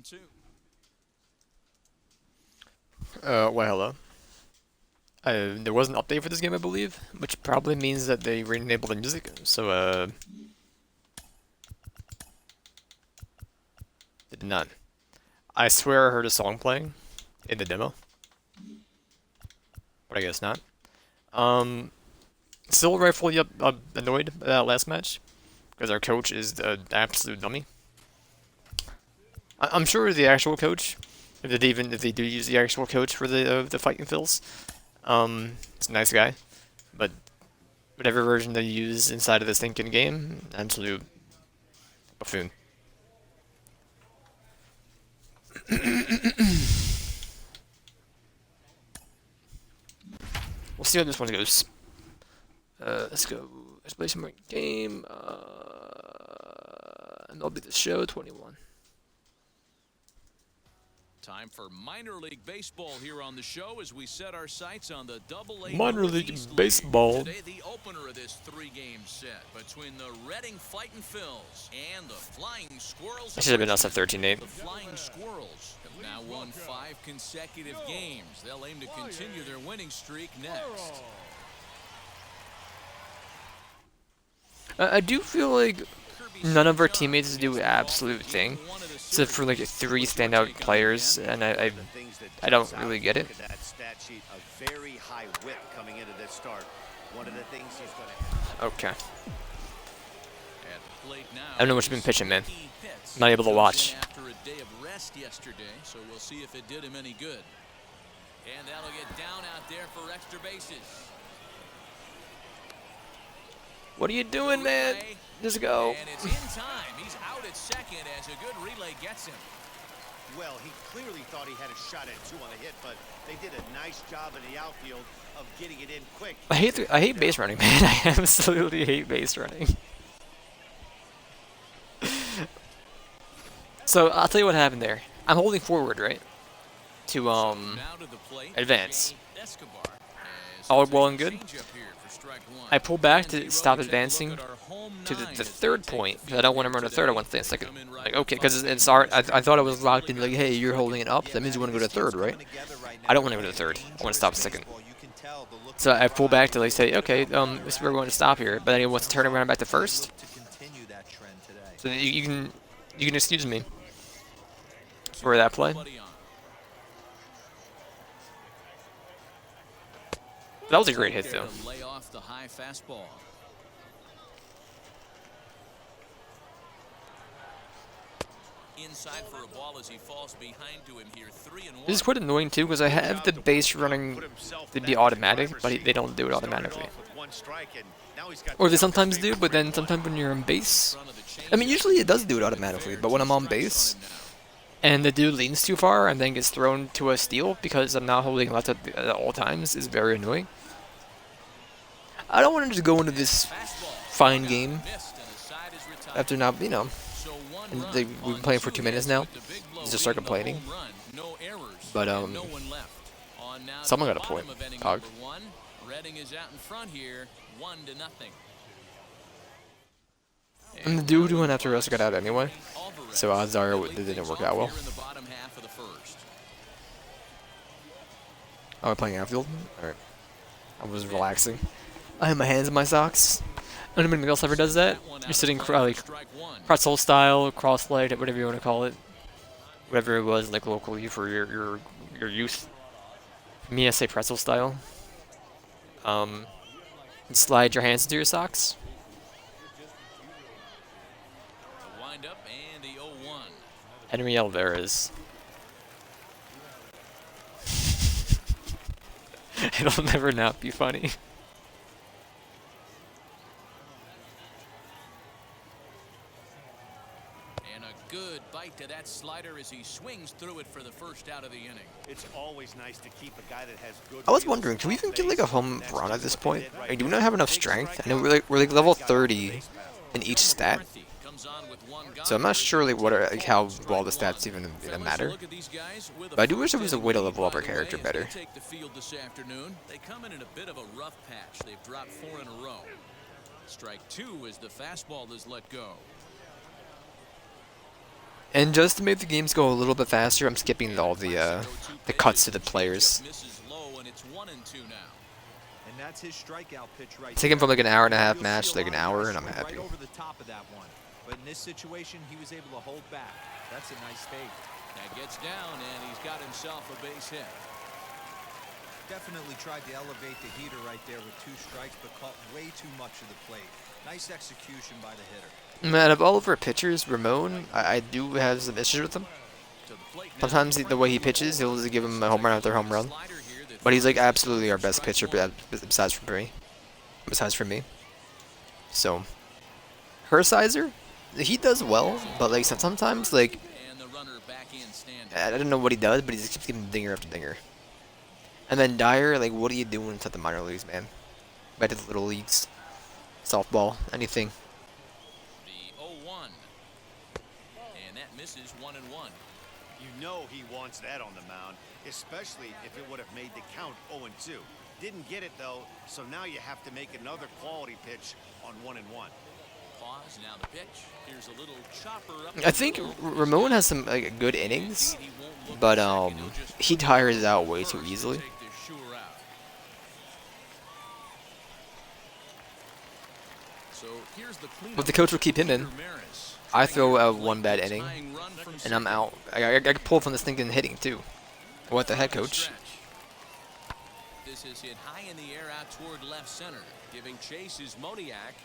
2. Well, hello. There was an update for this game, I believe, which probably means that they re-enabled the music. So, it did not. I swear I heard a song playing in the demo, but I guess not. Um, Still rightfully annoyed by that last match because our coach is an absolute dummy. I'm sure the actual coach, if they do use the actual coach for the fighting fills, it's a nice guy, but whatever version they use inside of this thinking game, absolute buffoon. We'll see how this one goes. Let's go. Let's play some more game. MLB The Show 21. Time for minor league baseball here on the show as we set our sights on the Double-A Minor League Northeast Baseball. League. Today, the opener of this three-game set between the Reading Fightin' Phils and the Flying Squirrels. I should have been us at 13-8. The Flying Squirrels have now won 5 consecutive games. They'll aim to continue their winning streak next. I do feel like none of our teammates do the absolute thing, except for like 3 standout players, and I don't really get it. Okay. I don't know what you've been pitching, man. I'm not able to watch. After a day of rest yesterday, so we'll see if it did him any good. And that'll get down out there for extra bases. What are you doing, man? Just go. And it's in time. He's out at second as a good relay gets him. Well, he clearly thought he had a shot at 2 on the hit, but they did a nice job in the outfield of getting it in quick. I hate base running, man. I absolutely hate base running. So I'll tell you what happened there. I'm holding forward, right? To advance. All well and good. I pull back to stop advancing to the third point because I don't want to run to third. I want to stay in second. Like, okay, because it's art. I thought I was locked in. Like, hey, you're holding it up. That means you want to go to third, right? I don't want to go to third. I want to stop second. So I pull back to like say, okay, this is where we're going to stop here. But then he wants to turn around back to first. So you can excuse me for that play. That was a great hit, though. The high fastball. Inside for a ball as he falls behind to him here. 3-1. This is quite annoying too because I have the base running to be automatic, but they don't do it automatically. Or they sometimes do, but then sometimes when you're on base, I mean usually it does do it automatically, but when I'm on base and the dude leans too far and then gets thrown to a steal because I'm not holding left at all times is very annoying. I don't want to just go into this fine game after not, you know, and we've been playing for 2 minutes now. Just start complaining. But someone got a point. Pog. And the dude who went after us got out anyway, so odds are it didn't work out well. Oh, we're playing outfield? Alright. I was relaxing. I have my hands in my socks. Anybody else ever does that? You're sitting like pretzel style, cross-legged, whatever you want to call it. Whatever it was, like locally for your youth. Me, I say pretzel style. Slide your hands into your socks. Henry Alvarez. It'll never not be funny. Good bite to that slider as he swings through it for the first out of the inning. It's always nice to keep a guy that has good. I was wondering, can we even get like a home run at this point? Like, do we not have enough strength? I know we're like level 30 in each stat, so I'm not sure like like how well the stats even matter. But I do wish there was a way to level up our character better. They come in a bit of a rough patch. They've dropped 4 in a row. Strike 2 as the fastball is let go. And just to make the games go a little bit faster, I'm skipping all the cuts to the players. That's his strikeout pitch right Take him there. from like an hour and a half You'll match see to like an a line hour, drive and I'm swing happy. right over the top of that one. But in this situation, he was able to hold back. That's a nice take. That gets down, and he's got himself a base hit. Definitely tried to elevate the heater right there with 2 strikes, but caught way too much of the plate. Nice execution by the hitter. Out of all of our pitchers, Ramon, I do have some issues with him. Sometimes the way he pitches, he'll just give him a home run after home run. But he's like absolutely our best pitcher, besides for me. So, Hersizer, he does well, but like sometimes like I don't know what he does, but he just keeps getting dinger after dinger. And then Dyer, like, what are you doing to the minor leagues, man? Back to the little leagues, softball, anything. The 0-1, and that misses 1-1. You know he wants that on the mound, especially if it would have made the count 0-2. Didn't get it though, so now you have to make another quality pitch on 1-1. Pause, now the pitch. Here's a little chopper up. I think Ramon has some like good innings, but he tires out way too easily. But the coach will keep him in. I throw out one bad inning, and I'm out. I can pull from this thinking hitting too. What the heck, coach? This is hit high in the air out toward left center. Giving chase is Moniak.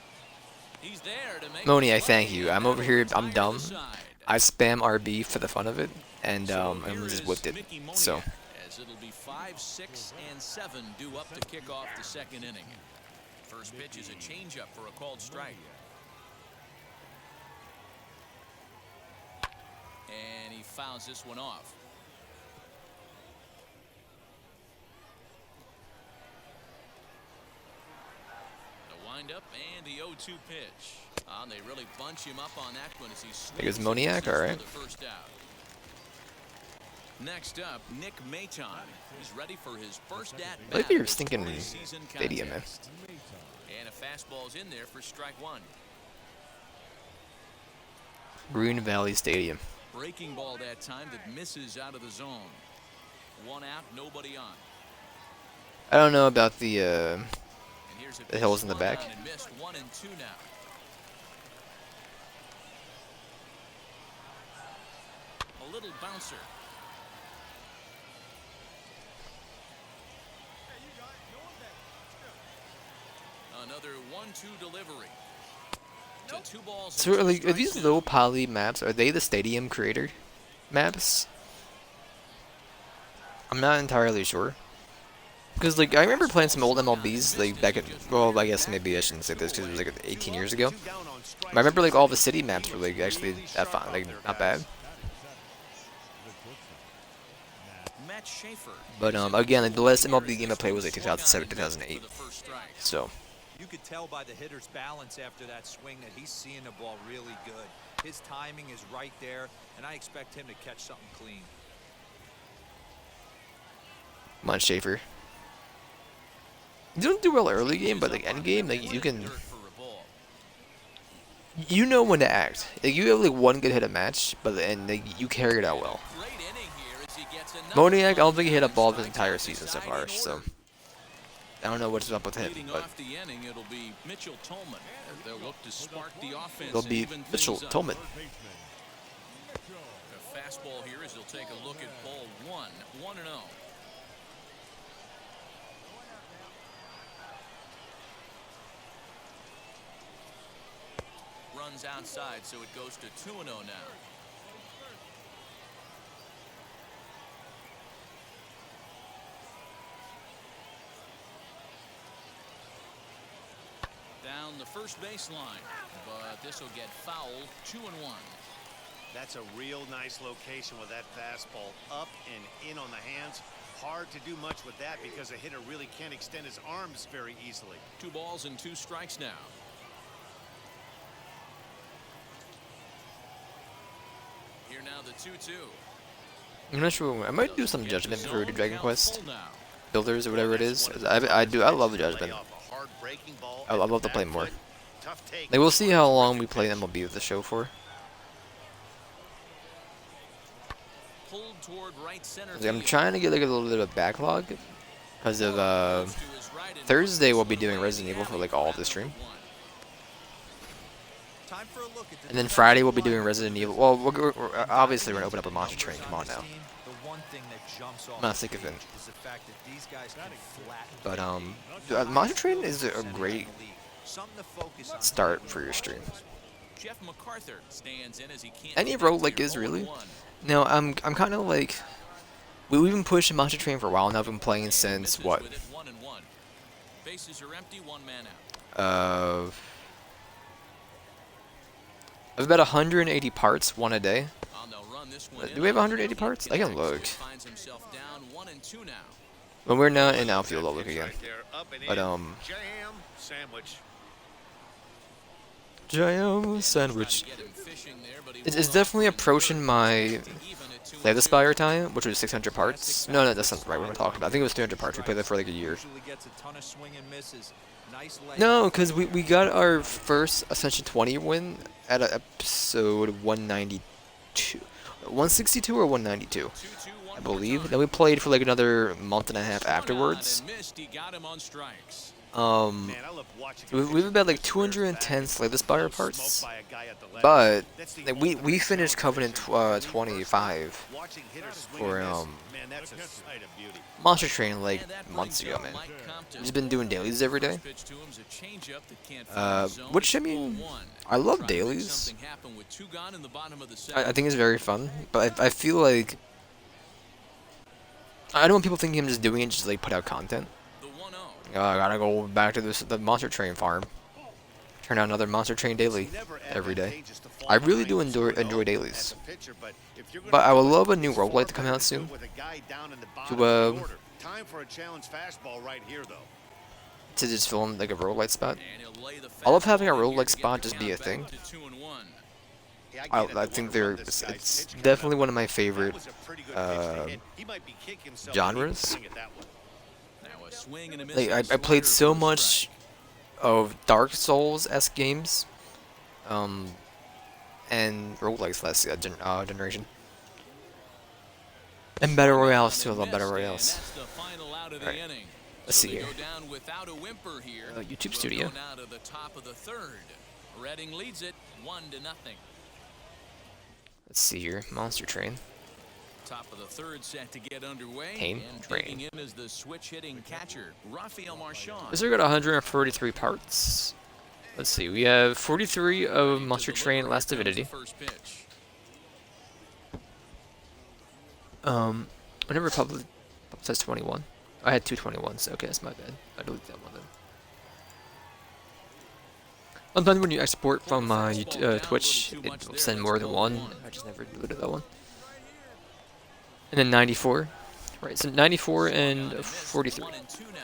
He's there to make Moniak, thank you. I'm over here. I'm dumb. I spam RB for the fun of it, and just whipped it. So. As it'll be 5, 6, and 7 due up to kick off the second inning. First pitch is a changeup for a called strike. And he fouls this one off. The windup and the 0-2 pitch. They really bunch him up on that one as he swings. It was Moniak, all right. Next up, Nick Maton is ready for his first at bat. I like your stinking stadium, man. And a fastball's in there for strike 1. Green Valley Stadium. Breaking ball that time that misses out of the zone. 1 out, nobody on. I don't know about the hills in the back. And missed 1 and 2 now. A little bouncer. Another 1-2 delivery. To 2 balls. So are these low poly maps, are they the stadium creator maps? I'm not entirely sure. Because like I remember playing some old MLBs like back at, well, I guess maybe I shouldn't say this because it was like 18 years ago. But I remember like all the city maps were like actually that fun, like not bad. But again, like, the last MLB game I played was like 2007, 2008. So. You could tell by the hitter's balance after that swing that he's seeing the ball really good. His timing is right there, and I expect him to catch something clean. Come on, Schaefer. You don't do well early game, but like end game, like you can. You know when to act. Like you have like one good hit a match, but and like, you carry it out well. Moniak, I don't think he hit a ball this entire season so far, so. I don't know what's up with him, but it'll be Mitchell Tolman. They'll look to spark the offense. It'll be Mitchell Tolman. A fastball here as he'll take a look at ball 1, 1-0. Runs outside, so it goes to 2-0 now. Down the first baseline, but this will get fouled. 2-1. That's a real nice location with that fastball up and in on the hands. Hard to do much with that because a hitter really can't extend his arms very easily. 2 balls and 2 strikes now. Here now the 2-2. I'm not sure. I might do some judgment before we do Dragon Quest Builders or whatever it is. I love the judgment. I love to play more. Like we'll see how long we play MLB with the show for. pulled toward right center Like, I'm field. trying to get like a little bit of backlog because of Goes to his right and Thursday we'll puts be it doing away Resident in Evil the for like alley all for of the out stream. number 1. Time for a look at the And then defensive Friday we'll be line doing of Resident this Evil. Well, football team. obviously we're gonna open Looking up a at Monster the Train. numbers Come on on this now. team, the one thing that jumps off I'm not the sick of it. page is the fact that these guys can flatten But Monster Train is a great something to focus on. start for your stream. Jeff McCarthy stands in as he can't Any get road to like your is really? 0-1. No, I'm kind of like we've been pushing Monster Train for a while now. I've been playing since Misses what? with it, 1-1. Bases are empty, 1 man out. I've about 180 parts, one a day. They'll run this one Do we have 180 parts? I can look. Finds himself down 1 and 2 now. When we're not in outfield, I'll look Pitch again. right there, up and But in. Jam sandwich. Jam sandwich. Trying to get him fishing there, but he It's won't definitely off. approaching my Even at 2 Slay and the 2. Spire time, which was 600 parts. No, that's not right. What am I talking about? I think it was 300 parts. We played that for like a year. Usually gets a ton of swing and misses. Nice leg. No, because we got our first Ascension 20 win at episode 192. 162 or 192, 2-2, I 1 believe. Then we played for like another month and a half afterwards. And missed. He got him on strikes. Man, I love watching a We've about like pitcher 210 Slay the Spire parts, smoked by a guy at the left. but That's the like, we ultimate finished challenge Covenant pitcher. 25 Watching hitters swing for and miss, man, that's a sight of beauty. Monster Train like And that months brings ago, up man. Mike Compton. He's been doing dailies every day. First pitch to him's a changeup that can't find the zone. Which I It's mean, 0-1. I love Trying to make dailies. something happen with 2 gone in the bottom of the I 7th. think it's very fun, but I feel like I don't want people thinking I'm just doing it just to like put out content. The 1-0. I gotta go back to the Monster Train farm. Turn out another Monster Train daily every day. I really do enjoy dailies. But I would love a new roguelite to come out soon. Time for a challenge fastball right here though. To just fill in like a roguelite spot. And he'll lay the I love having a fastball here roguelike to get spot the just be a count thing. back to 2-1. I think it's definitely one of my favorite genres. Now a swing and a miss Like on I the played slider so for a much strike. of Dark Souls-esque games, and roguelikes last generation. And Battle Royales too. I love Battle Royales. And that's the final out of the Alright, inning. let's So see they here. go down without a whimper here. YouTube We'll Studio. go now to the top of the 3rd. Reading leads it 1-0. Let's see here. Monster Train. Top of the 3rd set to get underway. Pain And Train. digging in is the switch hitting catcher, Rafael Marchand. This got 143 parts. Let's see. We have 43 of Monster Train Last Divinity. First pitch. I never publicized 21. I had 221s. Okay, that's my bad. I deleted that one then. Sometimes when you export from Twitch, it will send more than one. I just never deleted that one. And then 94. Right, so 94 and 43. 1-2 now.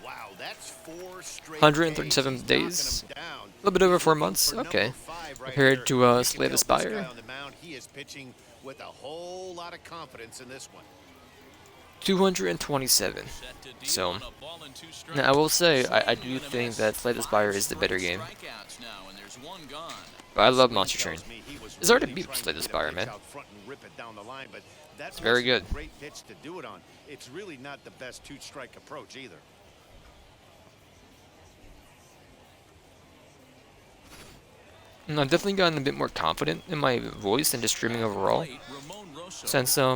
Wow, that's 4 straight 137 days. days. He's knocking 'em down. A little bit over 4 months. For Okay. number 5 right Compared here, to you can Slay tell the this guy Spire. on the mound, he is pitching with a whole lot of confidence in this one. 227. Set to deal So, on a ball and 2 strikes. now I will say, I do Swing and a think miss. that Slay the Spire is the better game. Strikeouts now, and there's 1 gone. But I love Monster Train. Tells me he was It's hard to really beat trying Slay the get a Spire, pitch man. out front and rip it down the line, but that It's very wasn't a good. Great pitch to do it on. It's really not the best 2-strike approach either. And I've definitely gotten a bit more confident in my voice and just streaming overall. Since Back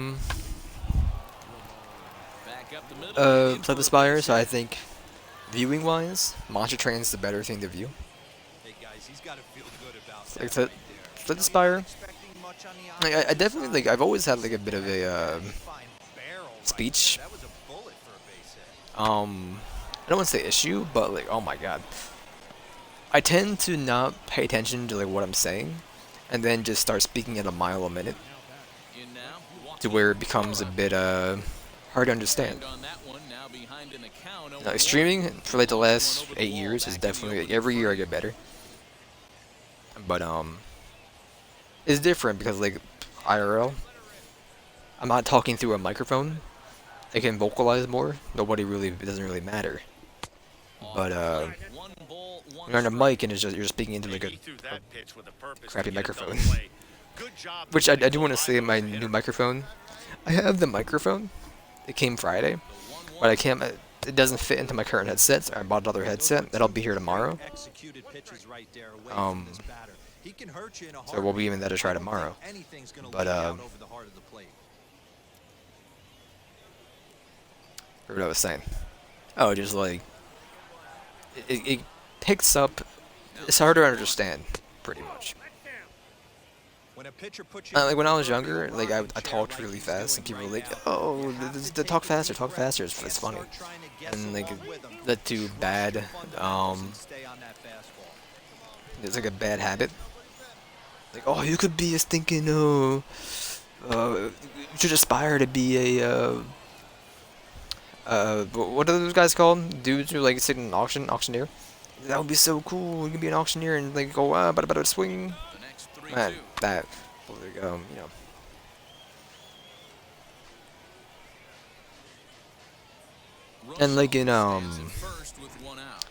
up the middle. Slay the Spire, so I think viewing wise, Monster Train's the better thing to view. Hey guys, he's got to feel good about Like that Slay right there. Slay the Spire. Expecting much on the Like, I definitely like. I've always had like a bit of a fine barrel right speech. there. That was a bullet for a base hit. I don't want to say issue, but like, oh my god. I tend to not pay attention to like what I'm saying, and then just start speaking at a mile a minute, In now, to where it becomes a bit hard to understand. on that one, now behind in the count. Now, streaming for like the last 8 years is definitely like, every year I get better. But it's different because like IRL, I'm not talking through a microphone. I can vocalize more. Nobody really, it doesn't really matter. But when you're on a mic and it's just you're speaking into like He threw that pitch with a purpose crappy to get a double microphone. play. Good job. Which I do want to say my new microphone. I have the microphone. It came Friday, but I can't. It doesn't fit into my current headset. So I bought another headset. That'll be here tomorrow. Executed pitches right there away Um, from this batter. He can hurt you in a So we'll be giving heartbeat. that a try I don't think tomorrow. anything's gonna But leak out over the heart of the plate. forgot what I was saying. Oh, just like it picks up. It's harder to understand, pretty much. When a pitcher puts you Like when I was in the younger, proverbial like I rocking chair talked like really he's fast, and doing people were right like, now, "Oh, you have to talk take faster, a talk deep faster." breath It's and funny, start trying to guess and like along with 'em. that too Trust bad. your fundamentals and stay on that fastball. It's like a bad habit. Like, oh, you could be a stinking you should aspire to be a what are those guys called? Dudes who like sit in an auctioneer. That would be so cool. You can be an auctioneer and like go but swing. The next 3-2. Man, that like, you know. And like in Russell stands at first with one out.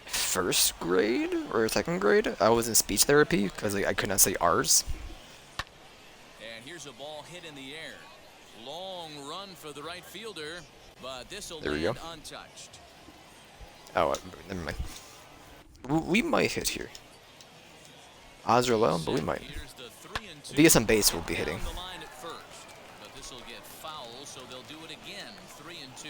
first grade or second grade, I was in speech therapy because like I could not say R's. And here's a ball hit in the air. Long run for the right fielder, but this will There we land go. untouched. Oh, never mind. We might hit here. Odds are low, but we might. Here's the 3-2. If he gets on base, we'll be hitting. Down the line at first, but this will get foul, so they'll do it again. 3-2.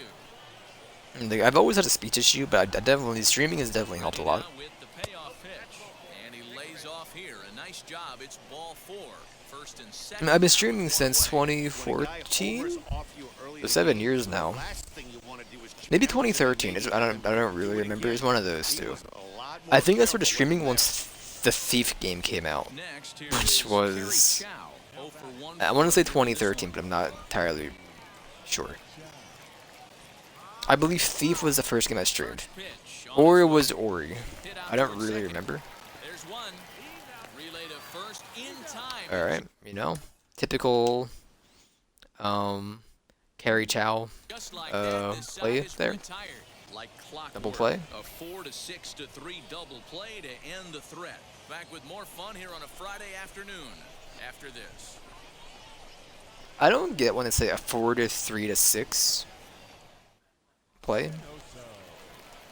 And, like, I've always had a speech issue, but I definitely streaming has definitely helped a lot. Now with the payoff pitch, and he lays off here. A nice job. It's ball 4. First and I second. mean, I've been streaming since 2014, so 7 years now. Maybe 2013. I don't really remember. It's one of those two. I think I started streaming once the Thief game came out, Next, here which is was Kerry Chow, 0 for 1 I want to say 2013, but I'm not entirely sure. I believe Thief was the first game I streamed, pitch. or it was Ori. Hit out I don't toward really second. remember. There's one. Relay to first in time. All right, you know, typical Kerry Chow Just like play this side is there. retired. Like Double clockwork. play. A 4-6-3 double play to end the threat. Back with more fun here on a Friday afternoon. After this. I don't get when they say a 4-3-6 play.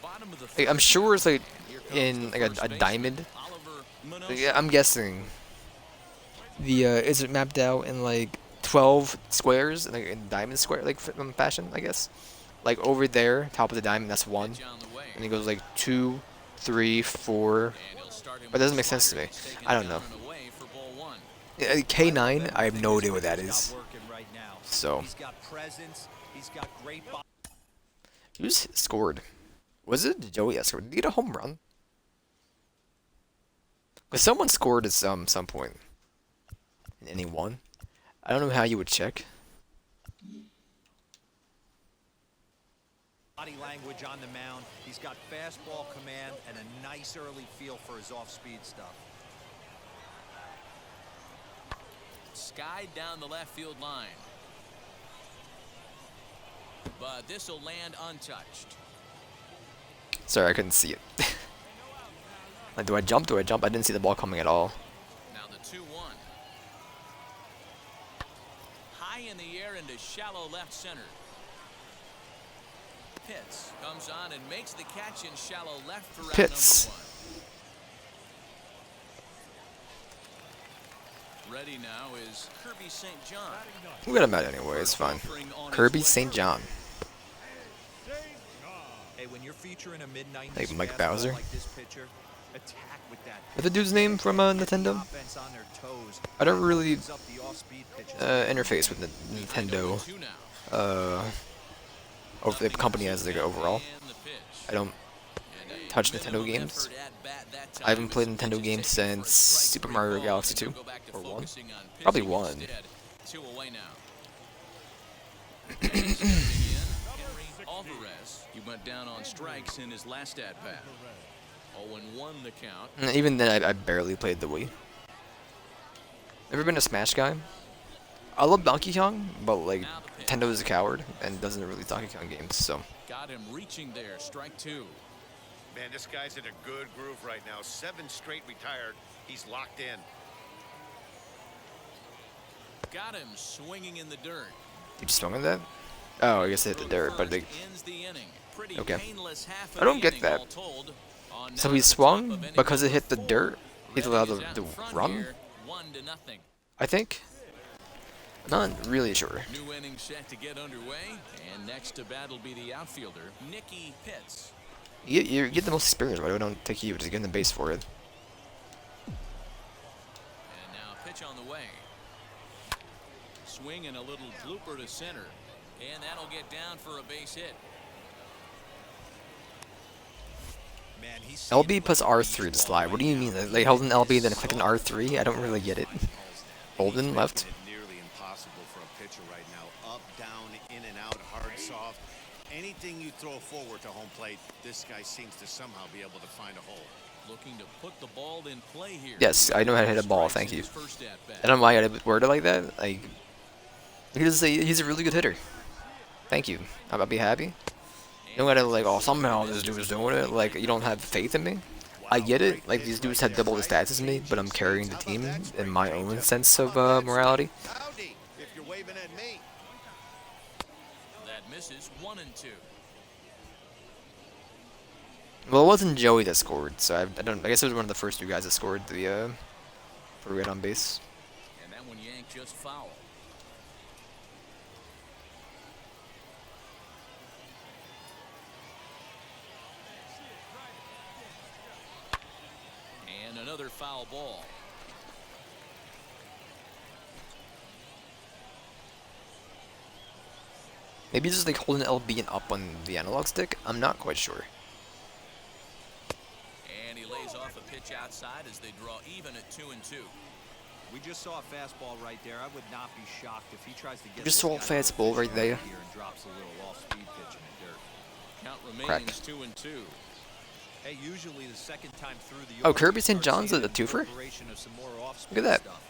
Bottom of the Like, I'm first. sure it's like Here comes in the like first a baseman, diamond. Oliver Like, Minoso. I'm guessing the is it mapped out in like 12 squares, like in diamond square like fashion, I guess. Like over there, top of the diamond, that's 1, Pitch on the way. and it goes like 2, 3, 4. And he'll start him But it doesn't with make sense to slider. me. He's taken I don't down know. and away for ball 1. K9, I have no idea what that He's is. got working right now. So He's got presence. He's got great body. who's scored? Was it Joey that scored? Did he get a home run? Because someone scored at some point. And any one. I don't know how you would check. Body language on the mound. He's got fastball command and a nice early feel for his off-speed stuff. Skied down the left field line. But this will land untouched. Sorry, I couldn't see it. Like, do I jump? Do I jump? I didn't see the ball coming at all. Now the 2-1. High in the air into shallow left center. Pitts comes on and makes the catch in shallow left for round Pitts. number 1. Ready now is Kirby St. John. We got him out anyway, it's fine. Kirby St. John. Hey, when you're featuring a mid-90s Like Mike fastball Bowser? like this pitcher, attack with that. What's the dude's name from Nintendo? Offense on their toes. I don't really Opens up the off-speed pitches. interface with the Nintendo over the company as they go overall. I don't touch Nintendo games. I haven't played Nintendo games since Super Mario Galaxy 2 or 1. Probably 1. 2 away now. Alvarez, he went down on strikes in his last at bat. 0-1 the count. And even then, I barely played the Wii. Never been a Smash guy. I love Donkey Kong, but like Nintendo is a coward and doesn't release Donkey Kong games, so. Got him reaching there. Strike 2. Man, this guy's in a good groove right now. 7 straight retired. He's locked in. Got him swinging in the dirt. You just swung at that? Oh, I guess they hit the dirt, but they... Ends the inning. Pretty Okay. painless half of I don't the get inning, that. all told. On So now he to the top swung of inning because it number hit the 4. dirt? He's allowed Red is out to in front run? here, 1-0. I think? Not really sure. New inning set to get underway, and next to bat will be the outfielder, Nicky Pitts. You get the most experience, why do I don't take you? Just get in the base for it. And now pitch on the way. Swing and a little blooper to center, and that'll get down for a base hit. Man, he's LB plus R3 to slide. What do you mean? They held an LB then click an R3? I don't really get it. Holden left. Nearly impossible for a pitcher right now. Up, down, in and out, hard, soft. Anything you throw forward to home plate, this guy seems to somehow be able to find a hole. Looking to put the ball in play here. Yes, I know how to hit a ball, thank you. I don't know why I worded it like that. Like, he's a really good hitter. Thank you. I'll be happy. You don't gotta like, oh, somehow this dude is doing it. Like, you don't have faith in me. I get it. Like, these dudes have double the stats as me, but I'm carrying the team in my own sense of morality. Howdy, if you're waving at me. That misses 1-2. Well, it wasn't Joey that scored, so I guess it was one of the first 2 guys that scored the for red on base. And that one yanked just foul. And another foul ball. Maybe just like holding LB and up on the analog stick. I'm not quite sure. And he lays off a pitch outside as they draw even at 2-2. We just saw a fastball right there. I would not be shocked if he tries to get. Just this saw a guy fastball right there. here and drops a little off-speed pitch in the dirt. Count Crack. remaining is 2-2. Hey, usually the second time through the. Oh, Kirby St. John's a twofer? Look at that. Stuff.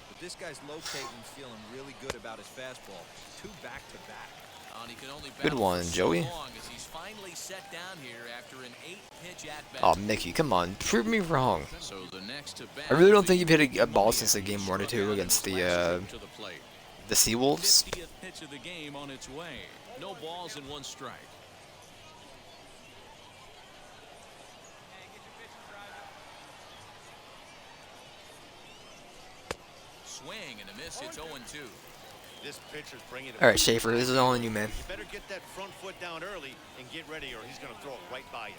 But this guy's locating, feeling really good about his fastball. 2 back-to-back. And he can only Good battle one, for so Joey. long as he's finally set down here after an 8-pitch at-bat. Oh, Mickey, come on, prove me wrong. So the next to bat I really don't will think you've be hit a ball since like game 1 or 2 against the to the plate. Seawolves. 50th pitch of the game on its way. No balls and 1 strike. Swing and a miss. It's 0-2. This pitcher's bringing it. All right, Schaefer, this is all on you, man. You better get that front foot down early and get ready, or he's going to throw it right by you.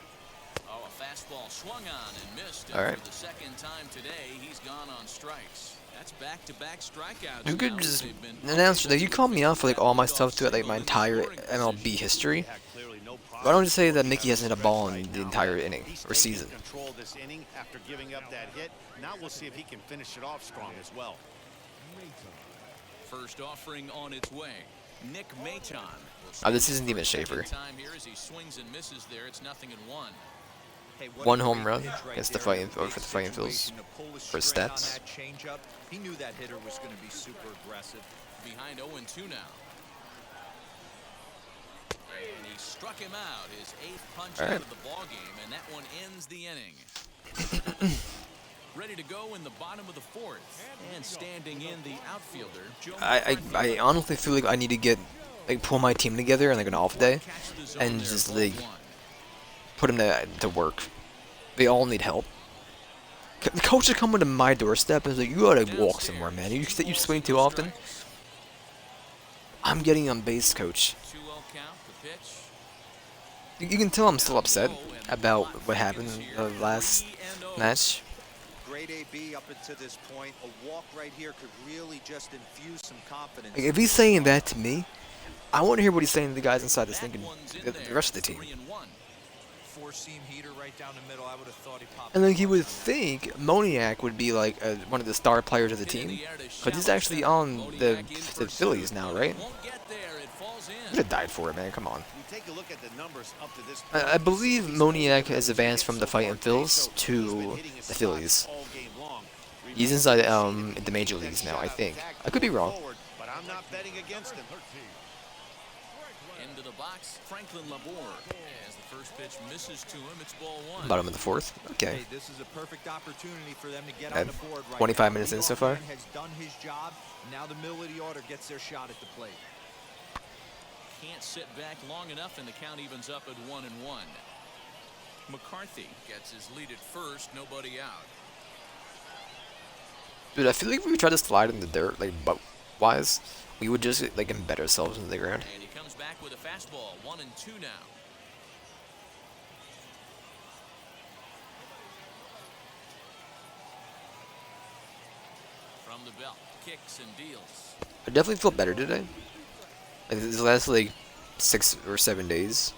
Oh, a fastball swung on and missed. And All right. for the second time today, he's gone on strikes. That's back-to-back strikeouts. You could now just as they've been announce like you call me out for like all my stuff throughout like my entire MLB history. Why don't you say that Mickey hasn't hit a ball in the entire inning or season? Control this inning after giving up that hit. Now we'll see if he can finish it off strong as well. First offering on its way. Nick Maton. Oh, this isn't even Schaefer. Time here as he swings and misses there. It's 0-1. Hey, what 1 a home great run pitch right against the there. fighting Big for the fighting fields situation to pull the for string on stats. that changeup. He knew that hitter was going to be super aggressive. Behind 0-2 now. And he struck him out. His 8th punch All right. out of the ball game, and that one ends the inning. Ready to go in the bottom of the 4th. And standing in the outfielder, Joe I honestly feel like I need to get like pull my team together on like an off day and just like put them to work. They all need help. The coach is coming to my doorstep and is like, you gotta walk somewhere, man. You swing too often. I'm getting on base, coach. 2-0 count, the pitch. You can tell I'm still upset about what happened in the last match. Great AB up until this point. A walk right here could really just infuse some confidence. Like, if he's saying that to me, I want to hear what he's saying to the guys inside this thinking the rest of the team. 3-1. Four-seam heater right down the middle. I would have thought he popped. And like you would think Moniak would be like one of the star players of the team, but he's actually on the Phillies now, right? Won't get there. It falls in. I would have died for it, man. Come on. You take a look at the numbers up to this I believe Moniak has advanced from the Fighting Phils to the Phillies. He's inside the major leagues now, I think. I could be wrong. But I'm not betting against him. Into the box, Franklin Labor. As the first pitch misses to him, it's ball one. Bottom of the fourth. Okay. Hey, this is a perfect opportunity for them to get And on the board right 25 now. minutes in Leadoff so far. man has done his job. Now the middle of the order gets their shot at the plate. Can't sit back long enough, and the count evens up at 1-1. McCarthy gets his lead at first, nobody out. Dude, I feel like if we try to slide in the dirt, like butt-wise, we would just like embed ourselves in the ground. And he comes back with a fastball, 1-2 now. From the belt, kicks and deals. I definitely feel better today. Like these last like 6 or 7 days,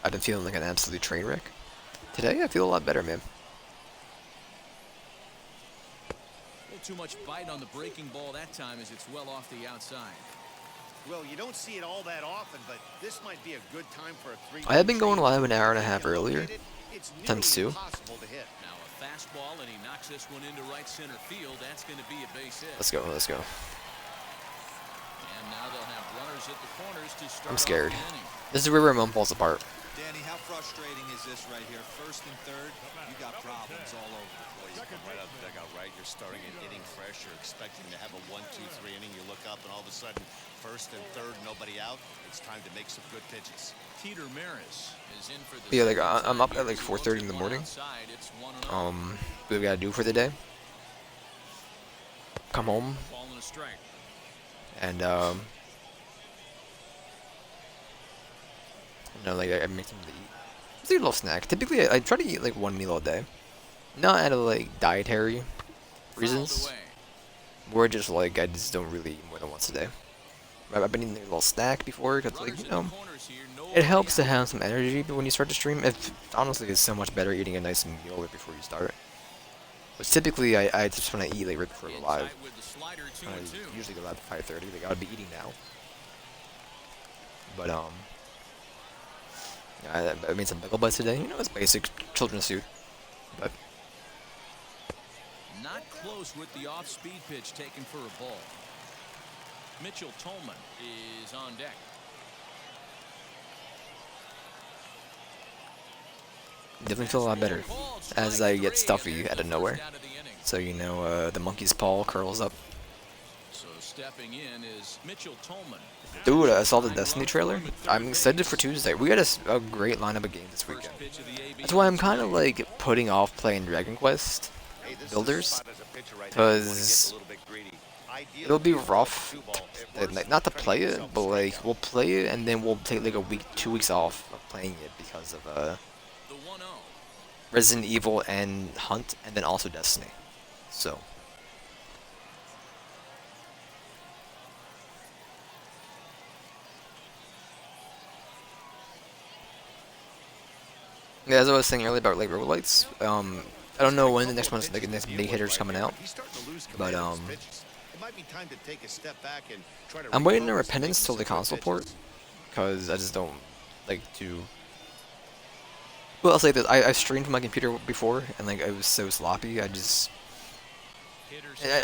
I've been feeling like an absolute train wreck. Today, I feel a lot better, man. A little too much bite on the breaking ball that time as it's well off the outside. Well, you don't see it all that often, but this might be a good time for a 3. I had been going live an hour and a half earlier, It's times 2. impossible to hit. Now a fastball, and he knocks this one into right center field. That's going to be a base hit. Let's go, let's go. And now they'll have runners at the corners to start. I'm off scared. the inning. This is where Ramon falls apart. Danny, how frustrating is this right here? First and third, you got problems all over the place. You come right out the dugout, right? You're starting an inning fresh. You're expecting to have a 1, 2, 3 inning. You look up, and all of a sudden, first and third, nobody out. It's time to make some good pitches. Peter Maris is in for the Yeah, like second I'm time. up at like 4:30 in the morning. Outside, it's 1-0. What we gotta do for the day? Come home Ball and a strike. and you know, like I make something to eat. Just eat a little snack. Typically, I try to eat like 1 meal a day, not out of like dietary reasons, Fouled away. or just like I just don't really eat more than once a day. I've been eating a little snack before because, like, Runners you in the know, corners here, it helps to have some energy when you start to stream. Honestly, it's so much better eating a nice meal right before you start. But typically, I just want to eat like right before we're live. Inside with the slider, 2-2. I usually go live at 5:30. Like I would be eating now. But I made some pickle bites today. You know, it's basic children's food. But Not close with the off-speed pitch taken for a ball. Mitchell Tolman is on deck. definitely feel a lot better as I get stuffy out of nowhere. Out of the inning. So you know, the monkey's paw curls up. So stepping in is Mitchell Tolman. Dude, I saw the Destiny trailer. I'm excited for Tuesday. We got a great lineup of games this weekend. First pitch of the AB. That's why I'm kind of like putting off playing Dragon Quest Hey, this is a Builders, spot as a pitcher right now. You wanna get because a little bit greedy. Ideally, it'll be you want rough, a 2-ball. At worst, like, not to try play get it, yourself but a like strikeout. we'll play it and then we'll take like a week, 2 weeks off of playing it because of The 1-0. Resident Evil and Hunt, and then also Destiny. So yeah, as I was saying earlier about like roguelites, I don't know when the next one's like the next big hitter's coming out, He's starting to lose but command of his pitches. It might be time to take a step back and try to I'm waiting on refocus and Repentance make till the some good console port, pitches. because I just don't like to. Well, I'll say this: I streamed from my computer before, and like it was so sloppy. I just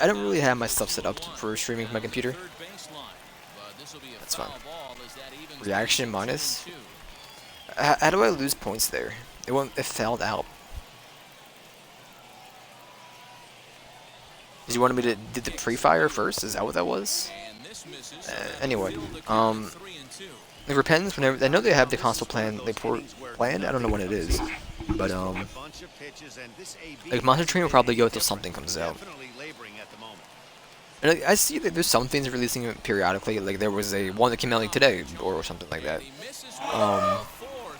I don't really have my stuff set up for streaming from my computer. That's fine. Reaction minus. How do I lose points there? It fell out. Did you want me to did the pre-fire first? Is that what that was? Anyway, the Repentance. Whenever I know they have the console plan, they planned. I don't know when it is, but A bunch of pitches, and this AB like Monster Train will probably go until something comes out. definitely laboring at the moment. And I see that there's some things releasing periodically. Like there was a one that came out like today or something like that.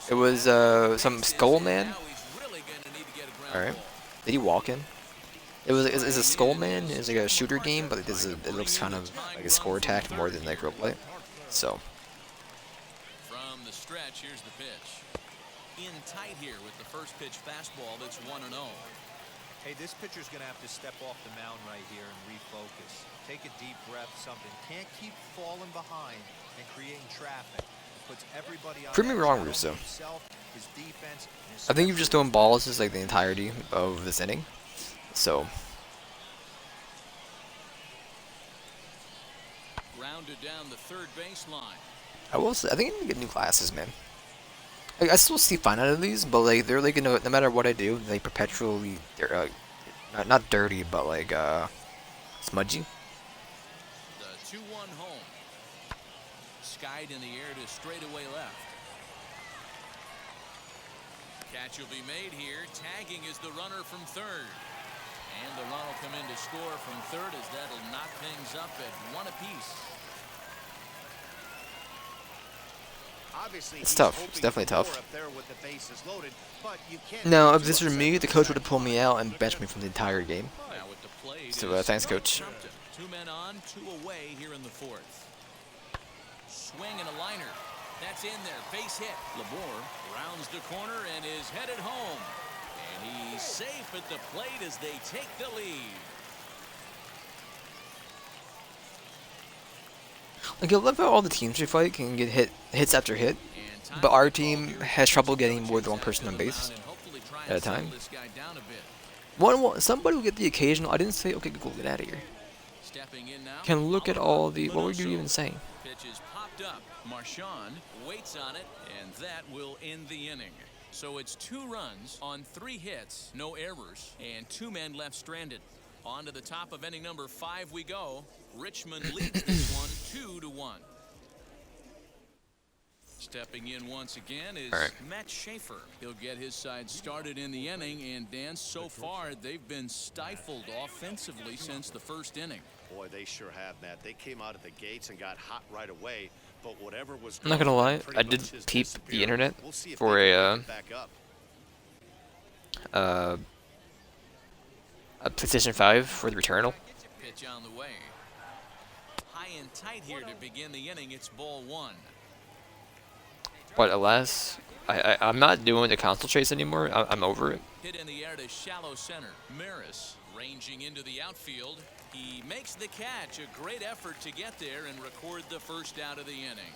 It was some Skull Man. All right, did he walk in? It's a Skull Man. It's like a shooter game, but it looks kind of like a score attack more than like roguelite. So From the stretch, here's the pitch. In tight here with the first pitch fastball that's 1-0. Hey, this pitcher's going to have to step off the mound right here and refocus. Take a deep breath, something. Can't keep falling behind and creating traffic. It puts everybody on prove me edge, wrong, not Russo. only himself, his defense, and I think you've just thrown balls just like the entirety of this inning. So Grounded down the third baseline. I will say, I think I need to get new glasses, man. Like, I still see fine out of these, but like they're like no matter what I do, they perpetually they're not dirty, but like smudgy. The 2-1 home. Skied in the air to straightaway left. Catch will be made here. Tagging is the runner from third. And the run will come in to score from third as that'll knock things up at 1 apiece. Obviously, It's tough. It's definitely tough. Up there with the bases loaded, but you can't No, be if this too were me, upset the with coach the would have pulled me out and benched me from the entire game. Now with the plate So, is thanks, Coach. Compton. 2 men on, 2 away here in the fourth. Swing and a liner. That's in there. Base hit. Labor rounds the corner and is headed home. And he's safe at the plate as they take the lead. Like, I love how all the teams we fight can get hits after hit, but our team has trouble getting more than one person on base at a time. Somebody will get the occasional. I didn't say, okay, Google, get out of here. Can look at all the. What were you even saying? Pitch is popped up. Marchand waits on it, and that will end the inning. So it's 2 runs on 3 hits, no errors, and 2 men left stranded. On to the top of inning number 5 we go. Richmond leads this one 2-1. Stepping in once again is Matt Schaefer. He'll get his side started in the inning, and Dan, so far they've been stifled offensively since the first inning. Boy, they sure have, Matt. They came out of the gates and got hot right away, but whatever was I'm not gonna lie, I did peep the internet for a PlayStation 5 for the Returnal. Pitch on the way. High and tight here to begin the inning. It's ball 1. But alas, I'm not doing the console chase anymore. I'm over it. Hit in the air to shallow center. Maris ranging into the outfield. He makes the catch. A great effort to get there and record the first out of the inning.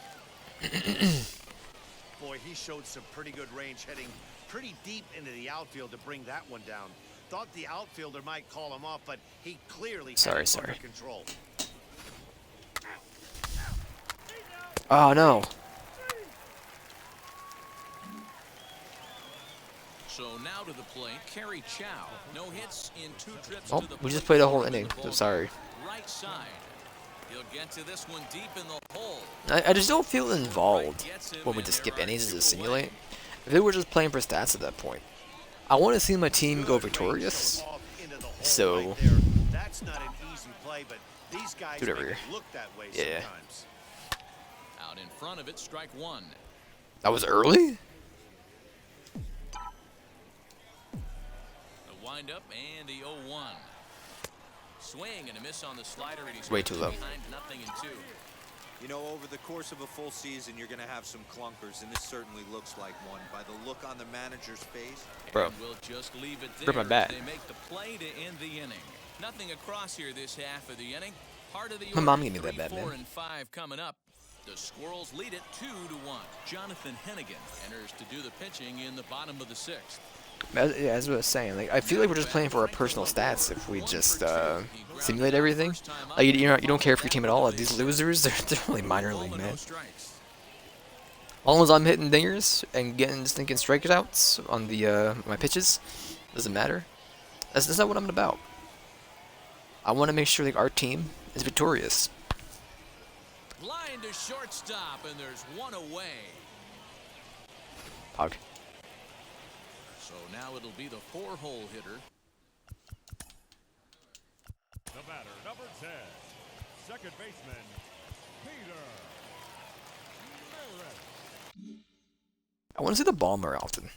Boy, he showed some pretty good range, heading pretty deep into the outfield to bring that one down. Thought the outfielder might call him off, but he clearly had it under control. Oh no. So now to the plate, Kerry Chow. No hits in 2 trips Oh, to the we just plate played a whole in the inning. ball So sorry. right side. He'll get to this one deep in the hole. I just don't feel involved when we just skip innings to simulate. If they were just playing for stats at that point, I want to see my team go victorious. So, That's not an easy play, but these guys dude over here. look that way Yeah. sometimes. Out in front of it, strike 1. That was early? The windup and the 0-1. Swing and a miss on the slider, and he's Way too low. behind 0-2. You know, over the course of a full season, you're going to have some clunkers, and this certainly looks like one by the look on the manager's face. Bro. And we'll just leave it Rip my there. bat. They make the play to end the inning. Nothing across here this half of the inning. Part of the My mom order, gave me that 3, bat, 4, man. and 5 coming up. The Squirrels lead it 2-1. Jonathan Hennigan enters to do the pitching in the bottom of the 6th. As I was saying, like I feel like we're just playing for our personal stats if we just simulate everything. Like you don't care for your team at all. Like, these losers, they're only minor league, man. As long as I'm hitting dingers and getting stinking strikeouts on the my pitches, doesn't matter. That's not what I'm about. I want to make sure like our team is victorious. Line to shortstop, and there's 1 away. Pog. So now it'll be the 4-hole hitter. The batter, number 10, second baseman, Peter Maris. I want to see the ball more often.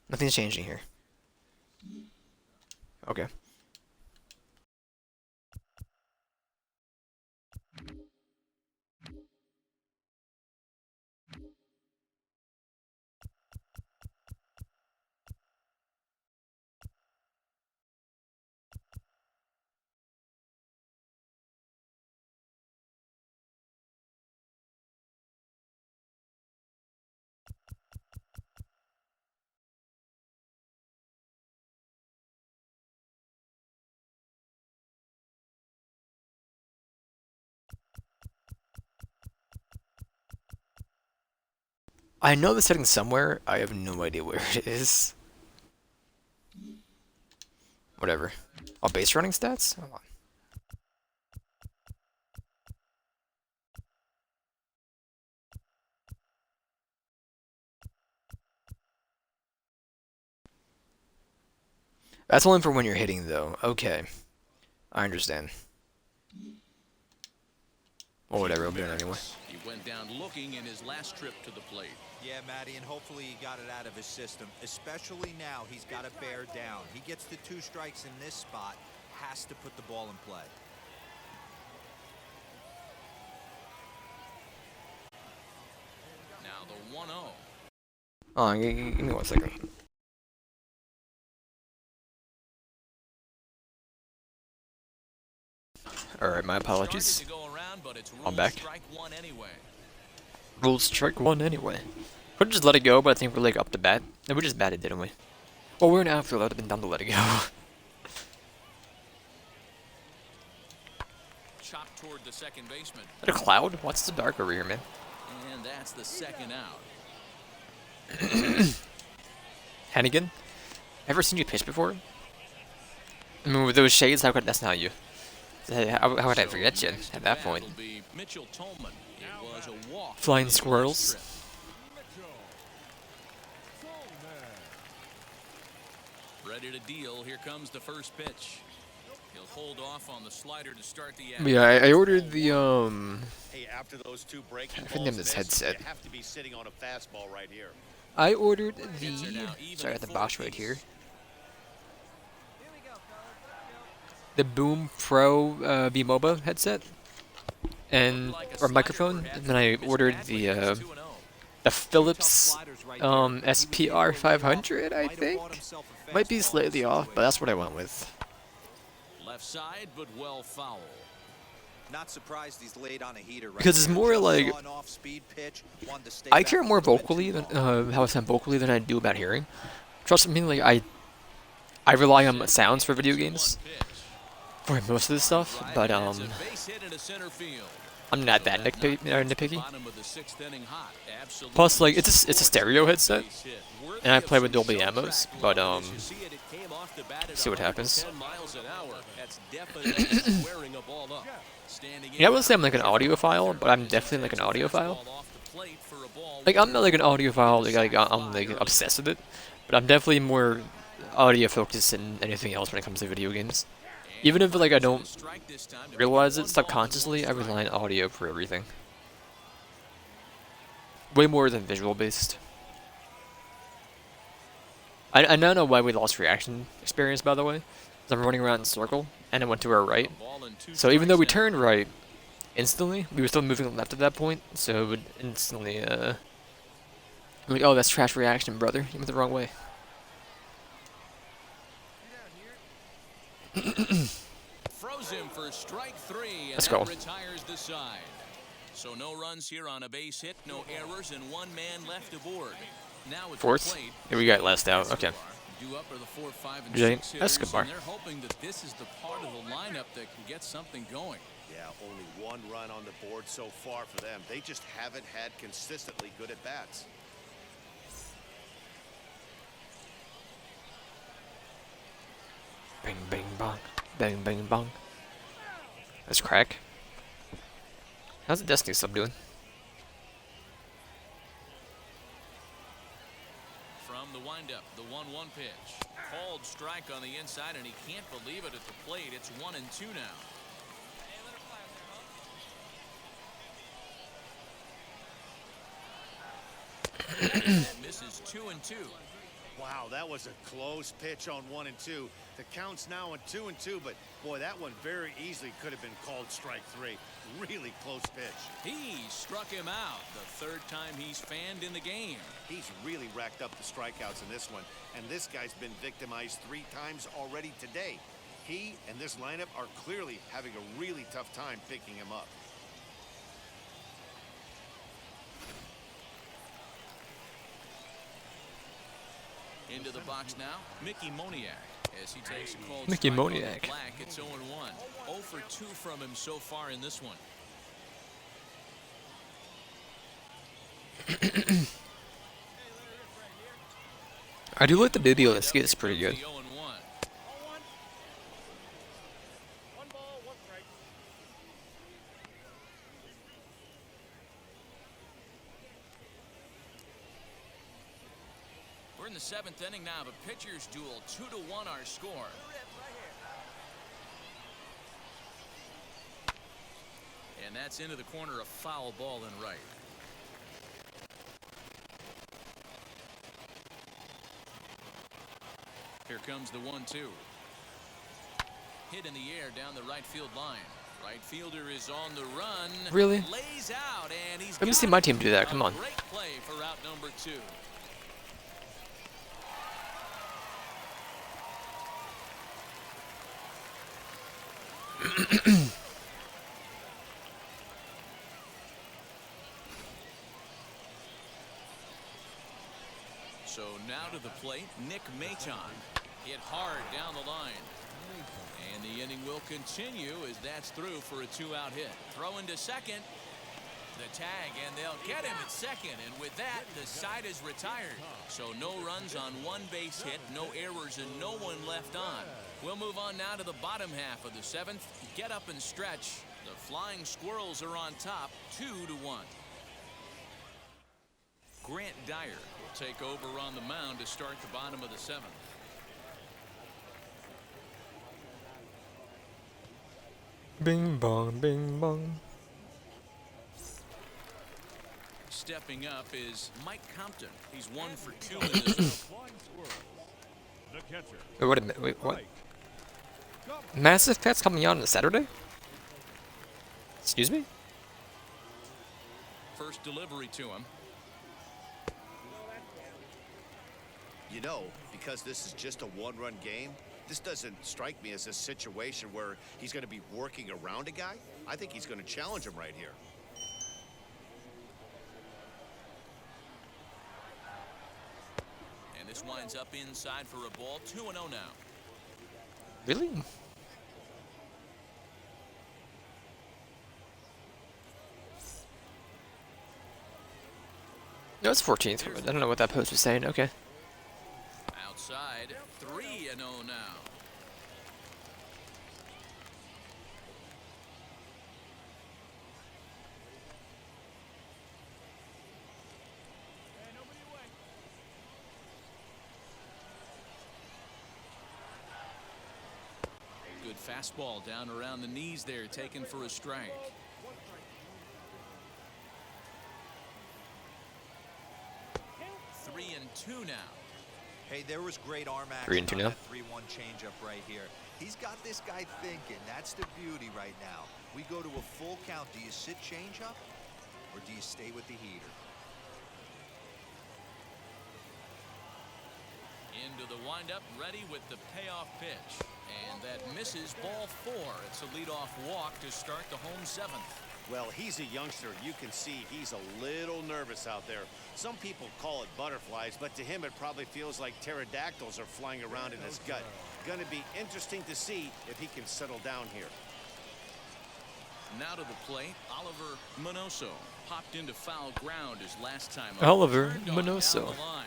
Nothing's changing here. Okay. I know the setting somewhere. I have no idea where it is. Whatever. Oh, base running stats? Hold on. That's only for when you're hitting, though. Okay. I understand. Well, whatever, I'll do it anyway. He went down looking in his last trip to the plate. Yeah, Matty, and hopefully he got it out of his system. Especially now, he's got to bear down. He gets the 2 strikes in this spot, has to put the ball in play. Now the 1-0. Oh, give me 1 second. Alright, my apologies. I'm back. Rule strike 1 anyway. Could've just let it go, but I think we're like up to bat. And we just batted, didn't we? Well, we're in outfield. I'd have been done to let it go. Chopped toward the second baseman. Is that a cloud? What's so dark over here, man? And that's the second out. Hannigan? Ever seen you pitch before? I mean, with those shades, how could that's not you? How would I forget you at that point? Flying squirrels. Ready to deal. Here comes the first pitch. He'll hold off on the slider to start the But yeah, I ordered the Hey, after those 2 breaking I think balls this miss, headset. you have to be sitting on a fastball right here. I ordered the sorry, I got the box right here. The Boom Pro V-MOBA headset and or microphone, and then I ordered the Philips SPR 500. I think might be slightly off, but that's what I went with. left side, but well foul. Not surprised he's laid on a heater right Because it's more like I care more vocally than how I sound vocally than I do about hearing. Trust me, like I rely on sounds for video games for most of this stuff, but I'm not that nitpicky. Plus, like it's a stereo headset, and I play with Dolby Atmos, but see what happens. Yeah, I wouldn't say I'm like an audiophile, but I'm definitely like an audiophile. Like I'm not like an audiophile, like I'm like obsessed with it, but I'm definitely more audio focused than anything else when it comes to video games. Even if like I don't realize it subconsciously, I rely on audio for everything. Way more than visual based. I now know why we lost reaction experience, by the way. I'm running around in a circle, and it went to our right. So even though we turned right instantly, we were still moving left at that point, so it would instantly, like, oh, that's trash reaction, brother. You went the wrong way. Froze him for strike 3, and Let's go. retires the side. So no runs here on a base hit, no errors, and 1 man left aboard. Now it's Fourth? Yeah, we got last out. Okay. Due up are the 4, 5, and Jay 6 hitters, Escobar. and they're hoping that this is the part of the lineup that can get something going. Yeah, only 1 run on the board so far for them. They just haven't had consistently good at bats. Bang, bang, bong. Bang, bang, bong. That's crack. How's the Destiny sub doing? From the windup, the 1-1 pitch. Called strike on the inside, and he can't believe it at the plate. It's 1-2 now. Misses 2-2. Wow, that was a close pitch on 1-2. The count's now on 2-2, but boy, that one very easily could have been called strike 3. Really close pitch. He struck him out, the 3rd time he's fanned in the game. He's really racked up the strikeouts in this one, and this guy's been victimized 3 times already today. He and this lineup are clearly having a really tough time picking him up. Into the box now, Mickey Moniak, as he takes a called Mickey strike on the Moniak. black. It's 0-1. 0 for 2 from him so far in this one. I do like the baby on the skate. It's pretty good. We're in the 7th inning now of a pitcher's duel. 2-1 our score. And that's into the corner, a foul ball and right. Here comes the 1-2. Hit in the air down the right field line. Right fielder is on the run. Really? Lays out, and he's Let me see my team do that. Come on. Great play for out number 2. So now to the plate, Nick Maton. Hit hard down the line. And the inning will continue as that's through for a 2-out hit. Throw into second. The tag, and they'll get him at second. And with that, the side is retired. So no runs on one base hit, no errors, and no one left on. We'll move on now to the bottom half of the 7th. Get up and stretch. The Flying Squirrels are on top, 2-1. Grant Dyer will take over on the mound to start the bottom of the 7th. Bing bong, bing bong. Stepping up is Mike Compton. He's 1 for 2 in this. Flying Squirrels. The catcher. Wait, wait a minute. Wait, what? Mass Effect's coming out on a Saturday? Excuse me? First delivery to him. You know, because this is just a one-run game, this doesn't strike me as a situation where he's going to be working around a guy. I think he's going to challenge him right here. And this winds up inside for a ball. 2-0 now. Really? No, it's 14th. I don't know what that post was saying. Okay. Outside, 3-0 now. Good fastball down around the knees there, taken for a strike. Three and two now. Hey, there was great arm 3 action and 2 on now. that 3-1 changeup right here. He's got this guy thinking. That's the beauty right now. We go to a full count. Do you sit changeup or do you stay with the heater? Into the windup, ready with the payoff pitch. And that misses, ball 4. It's a leadoff walk to start the home 7th. Well, he's a youngster. You can see he's a little nervous out there. Some people call it butterflies, but to him it probably feels like pterodactyls are flying around in his gut. Going to be interesting to see if he can settle down here. Now to the plate, Oliver Minoso popped into foul ground his last time up. Oliver Turned on down Minoso. the line.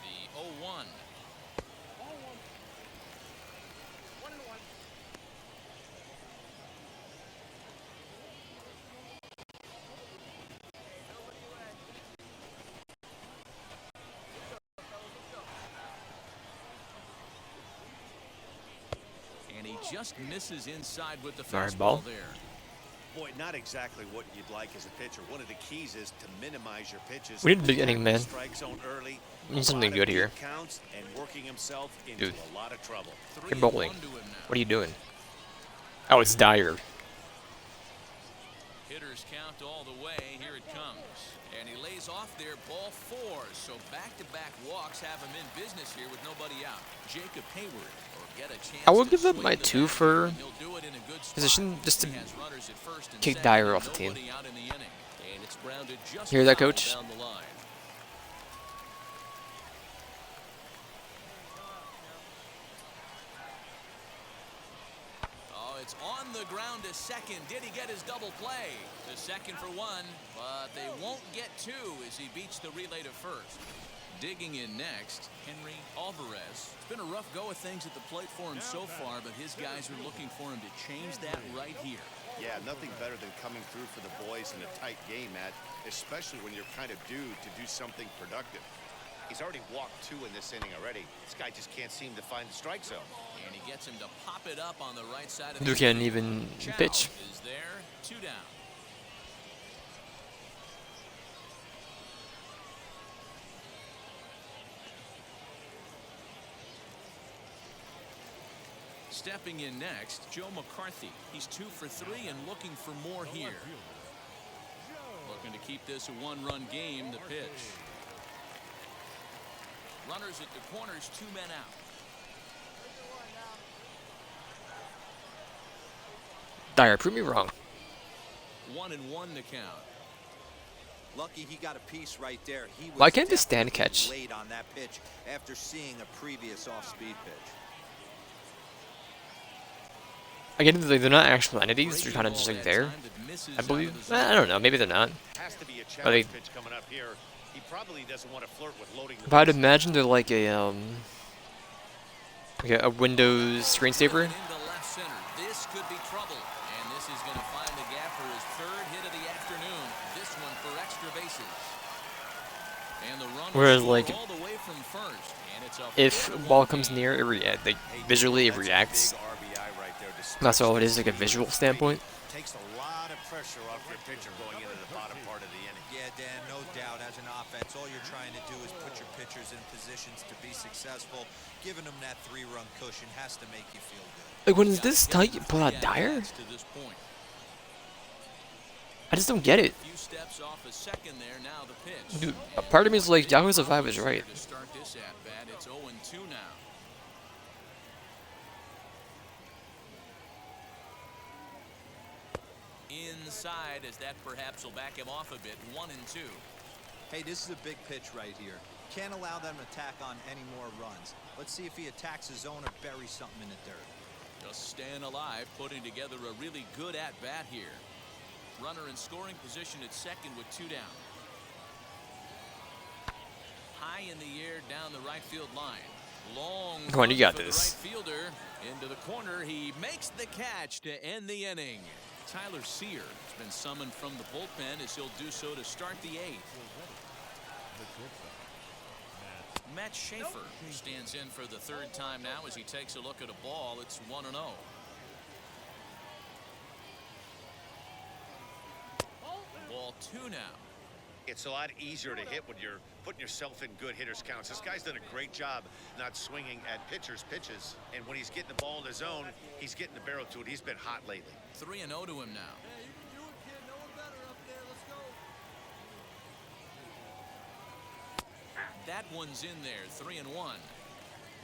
The 0-1. And he just misses inside with the Sorry, fastball ball. there. Boy, not exactly what you'd like as a pitcher. One of the keys is to minimize your pitches. We need a big inning, man. Strike zone early. We need something good here. Counts and working himself into Dude. a lot of trouble. You're bowling. 3-1 to him now. What are you doing? Oh, it's Dyer. Hitters count all the way. Here it comes. And he lays off there, ball 4. So back-to-back walks have him in business here with nobody out. Jacob Hayward will get a chance I will to give up swing my the 2 bat, for and he'll do it in a good spot. position just to He has runners at first and kick second, Dyer and off the team. nobody out in the inning. And it's grounded just Hear that, foul Coach? down the line. the ground to second. Did he get his double play? The second for one, but they won't get two as he beats the relay to first. Digging in next, Henry Alvarez. It's been a rough go of things at the plate for him so far, but his guys are looking for him to change that right here. Yeah, nothing better than coming through for the boys in a tight game, Matt, especially when you're kind of due to do something productive. He's already walked 2 in this inning already. This guy just can't seem to find the strike zone. And he gets him to pop it up on the right side of the You can't even pitch. is there, 2 down. Stepping in next, Joe McCarthy. He's 2 for 3 and looking for more here. Looking to keep this a 1-run game. The pitch. Runners at the corners, 2 men out. Dyer, prove me wrong. 1-1 to count. Lucky he got a piece right there. He was Why can't this stand catch? late on that pitch after seeing a previous off-speed pitch. Again, they're not actual entities. They're kind of just like there, I believe. I don't know. Maybe they're not. Has to be a Are they? challenge pitch coming up here. He probably doesn't want to flirt with loading the If I'd imagine they're like a Windows screensaver. Into left center. This could be trouble, and this is going to find the gap for his 3rd hit of the afternoon. This one for extra bases. And the run Whereas, like, all the way from first, and it's a if 4-1 ball comes game. near, visually it reacts. That's all it is, like a visual standpoint. Takes a lot of pressure off your pitcher going into the bottom part of the inning. Yeah, Dan, no doubt. As an offense, all you're trying to do is put your pitchers in positions to be successful. Giving them that 3-run cushion has to make you feel good. Like, when it's this tight, you pull out Dyer? To this point. I just don't get it. Few steps off a second there. Now the pitch. Dude, a part of me is like, Yahoo's Survive is right. To start this at bat, it's 0-2 now. Inside, as that perhaps will back him off a bit. 1-2. Hey, this is a big pitch right here. Can't allow them to tack on any more runs. Let's see if he attacks his zone or buries something in the dirt. Just staying alive, putting together a really good at-bat here. Runner in scoring position at second with 2 down. High in the air down the right field line. Long Come on, you got for the this. right fielder. Into the corner. He makes the catch to end the inning. Tyler Sear has been summoned from the bullpen as he'll do so to start the 8th. Matt Schaefer stands in for the 3rd time now as he takes a look at a ball. It's 1-0. Ball 2 now. It's a lot easier to hit when you're putting yourself in good hitters counts. This guy's done a great job not swinging at pitchers' pitches. And when he's getting the ball in his zone, he's getting the barrel to it. He's been hot lately. 3-0 to him now. That one's in there. 3-1.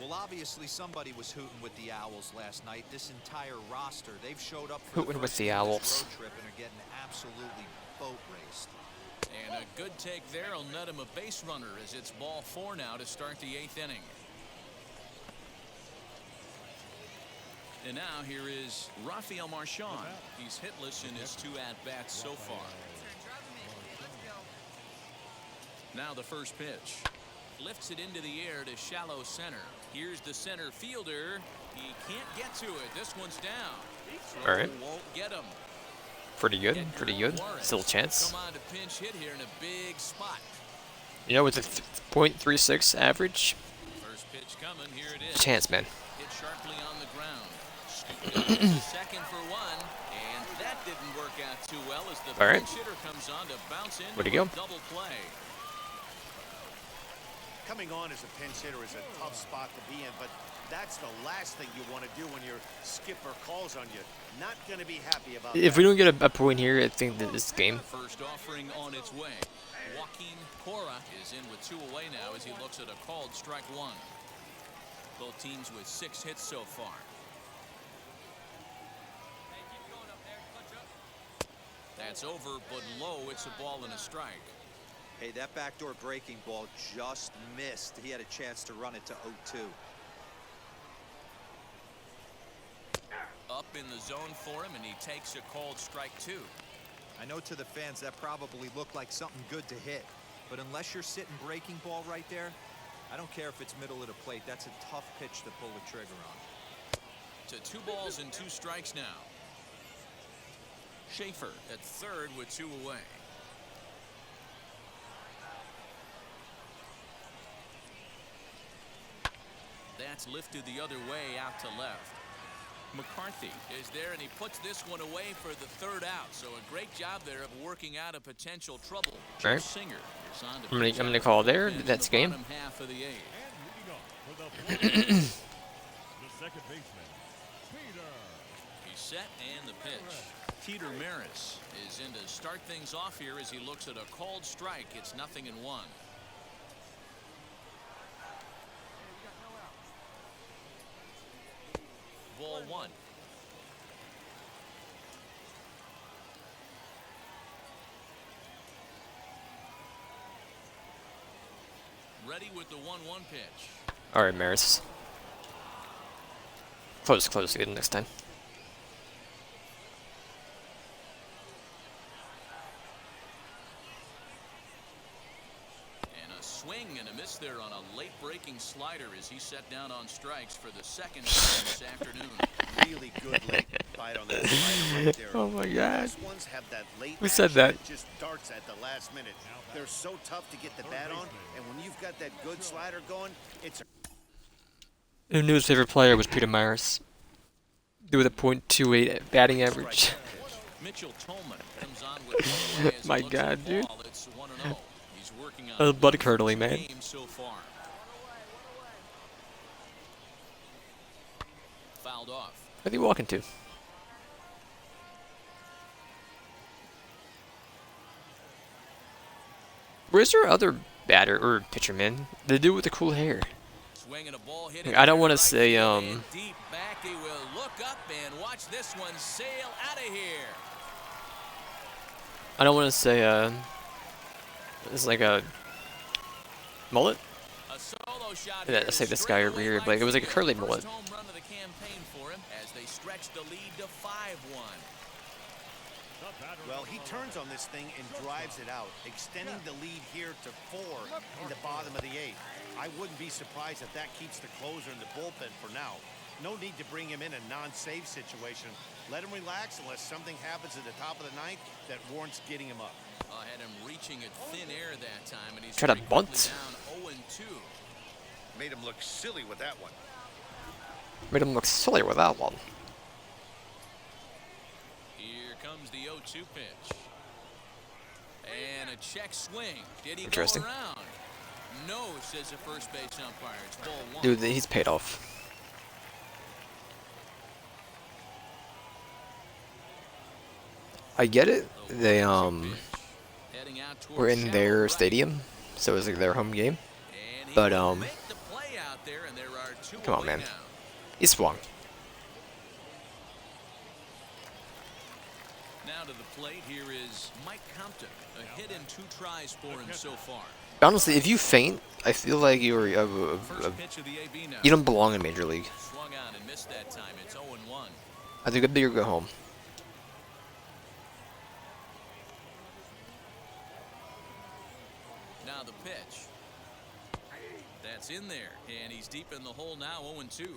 Well, obviously somebody was hooting with the Owls last night. This entire roster, they've showed up for Hooting the with first the time this Owls. road trip and are getting absolutely boat raced. And a good take there will net him a base runner as it's ball 4 now to start the 8th inning. And now here is Rafael Marchand. He's hitless in his 2 at-bats so far. Now the first pitch. Lifts it into the air to shallow center. Here's the center fielder. He can't get to it. This one's down. All right. Won't get him. Pretty good. Pretty good. Still a chance. Come on to pinch hit here in a big spot. You know, with a .36 average, First pitch coming. Here it is. chance, man. Hit sharply on the ground. Scooped up to second for 1, and that didn't work out too well as the All right. pinch hitter comes on to bounce in. Way to go. Double play. Coming on as a pinch hitter is a tough spot to be in, but that's the last thing you want to do when your skipper calls on you. Not going to be happy about If that. we don't get a point here, I think that this game. First offering on its way. Joaquin Cora is in with 2 away now as he looks at a called strike 1. Both teams with 6 hits so far. That's over, but low. It's a ball and a strike. Hey, that backdoor breaking ball just missed. He had a chance to run it to 0-2. Up in the zone for him, and he takes a called strike 2. I know to the fans that probably looked like something good to hit, but unless you're sitting breaking ball right there, I don't care if it's middle of the plate. That's a tough pitch to pull the trigger on. To 2 balls and 2 strikes now. Schaefer at third with 2 away. That's lifted the other way out to left. McCarthy is there, and he puts this one away for the 3rd out. So a great job there of working out a potential trouble. Right. Singer is on to I'm gonna call there. That's game. bottom half of the 8th. And moving on for the the second baseman, Peter. He's set and the pitch. Peter Maris is in to start things off here as he looks at a called strike. It's 0-1. Ball 1. Ready with the 1-1 pitch. All right, Maris. Close again next time. And a swing and a miss there on a late breaking slider as he set down on strikes for the 2nd time this afternoon. Really good late bite on that slider right there. Oh my God. Last ones have that late Who said action that? Just darts at the last minute. They're so tough to get the bat on, and when you've got that good slider going, it's a Who knew his favorite player was Peter Maris? With a .28 batting average. Mitchell Tolman comes on with one away as he My looks God, at the dude. ball. It's 1-0. He's working on That was blood curdling, man. games so far. Fouled off. What are you walking to? Where's your other batter or pitcher, man? The dude with the cool hair. Swinging a ball hit Like, I don't want to right say field and deep back. He will look up and watch this one sail out of here. I don't want to say it's like a mullet. A solo shot Yeah, here I say to this guy over straightaway here, right like it was like a field. curly First mullet. home run of the campaign for him as they stretch the lead to 5-1. Well, he turns on this thing and drives it out, extending the lead here to 4 in the bottom of the 8th. I wouldn't be surprised if that keeps the closer in the bullpen for now. No need to bring him in a non-save situation. Let him relax unless something happens at the top of the 9th that warrants getting him up. Had him reaching at thin air that time, and he's Try to pretty quickly bunt. down 0-2. Made him look silly with that one. Made him look silly with that one. Here comes the 0-2 pitch. And a check swing. Did he Interesting. go around? No, says the first base umpire. It's ball 1. Dude, he's paid off. I get it. They Heading out towards were in shallow their right. stadium, so it was like their home game. And he But will make the play out there, and there are 2 come on, away man. now. He swung. Now to the plate, here is Mike Compton. A hit in 2 tries for him so far. Honestly, if you faint, I feel like you're First pitch of the AB now. you don't belong in Major League. Swung out and missed that time. It's 0-1. I think it'd be your go home. Now the pitch. That's in there, and he's deep in the hole now, 0-2.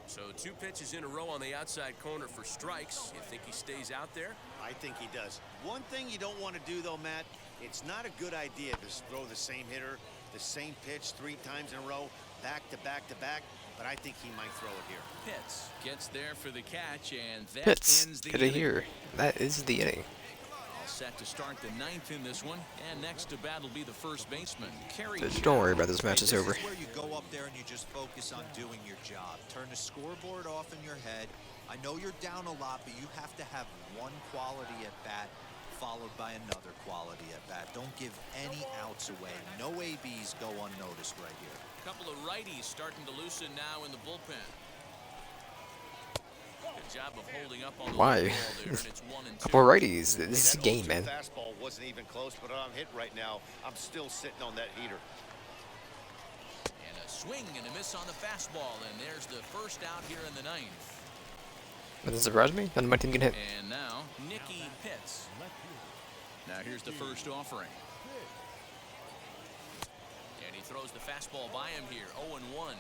So 2 pitches in a row on the outside corner for strikes. You think he stays out there? I think he does. One thing you don't want to do, though, Matt, it's not a good idea to throw the same hitter, the same pitch 3 times in a row, back to back to back, but I think he might throw it here. Pitts gets there for the catch, and that Pitts, ends the get it inning. here. That is the inning. All set to start the 9th in this one, and next to bat will be the first baseman, Kerry. Don't worry about this match. It's This over. is where you go up there and you just focus on doing your job. Turn the scoreboard off in your head. I know you're down a lot, but you have to have one quality at bat followed by another quality at bat. Don't give any outs away. No ABs go unnoticed right here. A couple of righties starting to loosen now in the bullpen. Good job of holding up on the Why? ball there, and it's 1-2. Couple righties. This is a That game, 0-2 man. fastball wasn't even close, but I'm hit right now. I'm still sitting on that heater. And a swing and a miss on the fastball, and there's the first out here in the 9th. Doesn't surprise me. None of my team can hit. And now, Nicky Pitts. Now here's the first offering. And he throws the fastball by him here, 0-1.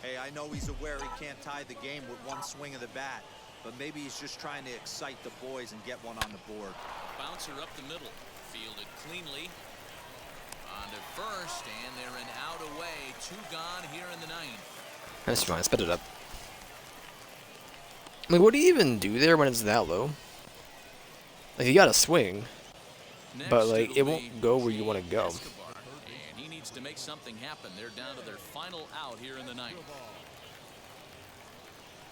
Hey, I know he's aware he can't tie the game with one swing of the bat, but maybe he's just trying to excite the boys and get one on the board. Bouncer up the middle, fielded cleanly. On to first, and they're an out away. 2 gone here in the 9th. That's fine. Spit it up. Like, what do you even do there when it's that low? Like, you gotta swing, but like it won't go where you want to go. Escobar, and he needs to make something happen. They're down to their final out here in the 9th.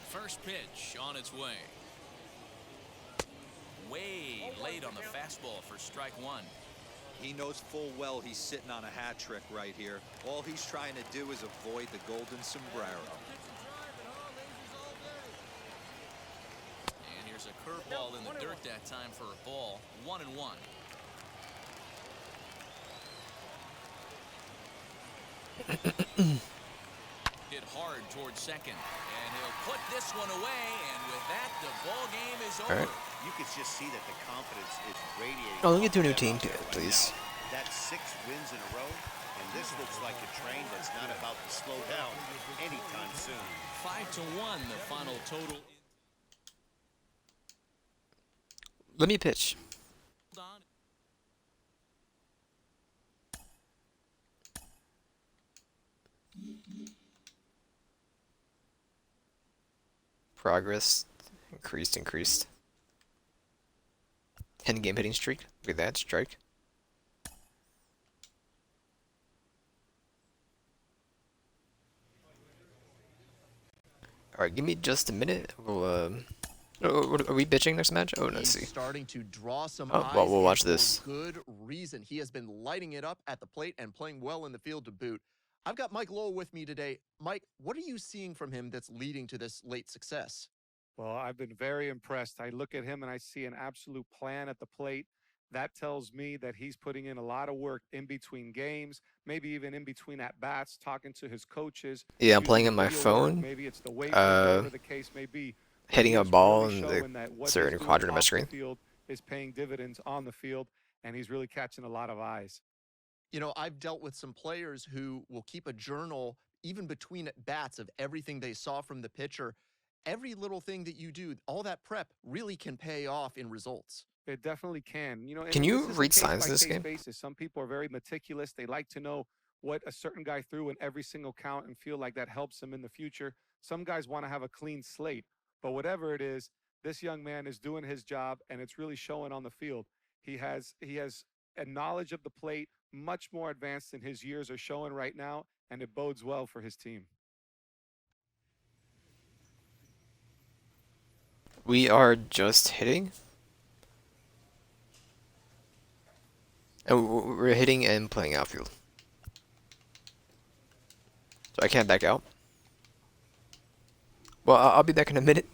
First pitch on its way. Way late on the fastball for strike 1. He knows full well he's sitting on a hat trick right here. All he's trying to do is avoid the golden sombrero. And here's a curveball in the dirt that time for a ball. 1-1. Hit hard towards second, and he'll put this one away. And with that, the ball game is over. Right. You can just see that the confidence is radiating. Oh, let me get to a new off team, them right please. now. That's 6 wins in a row, and this looks like a train that's not about to slow down anytime soon. 5-1, the final total. Let me pitch. Hold on. Progress. Increased. 10-game hitting streak. Look at that. Strike. Alright, give me just a minute. We'll, are we pitching next match? Oh, let's see. He's starting to draw some Oh, eyes. well, we'll watch and for this. Good reason. He has been lighting it up at the plate and playing well in the field to boot. I've got Mike Lowell with me today. Mike, what are you seeing from him that's leading to this late success? Well, I've been very impressed. I look at him and I see an absolute plan at the plate. That tells me that he's putting in a lot of work in between games, maybe even in between at bats, talking to his coaches. Yeah, I'm using playing on my video work. phone. Maybe it's the weight, whatever the case may be. But Hitting a he's ball really in showing the that what certain he's doing quadrant of my off the screen. field is paying dividends on the field, and he's really catching a lot of eyes. You know, I've dealt with some players who will keep a journal even between at bats of everything they saw from the pitcher. Every little thing that you do, all that prep really can pay off in results. It definitely can. You know, and Can you this is a read signs case-by-case this game? basis. Some people are very meticulous. They like to know what a certain guy threw in every single count and feel like that helps them in the future. Some guys want to have a clean slate. But whatever it is, this young man is doing his job, and it's really showing on the field. He has a knowledge of the plate much more advanced than his years are showing right now, and it bodes well for his team. We are just hitting. And we're hitting and playing outfield. So I can't back out. Well, I'll be back in a minute.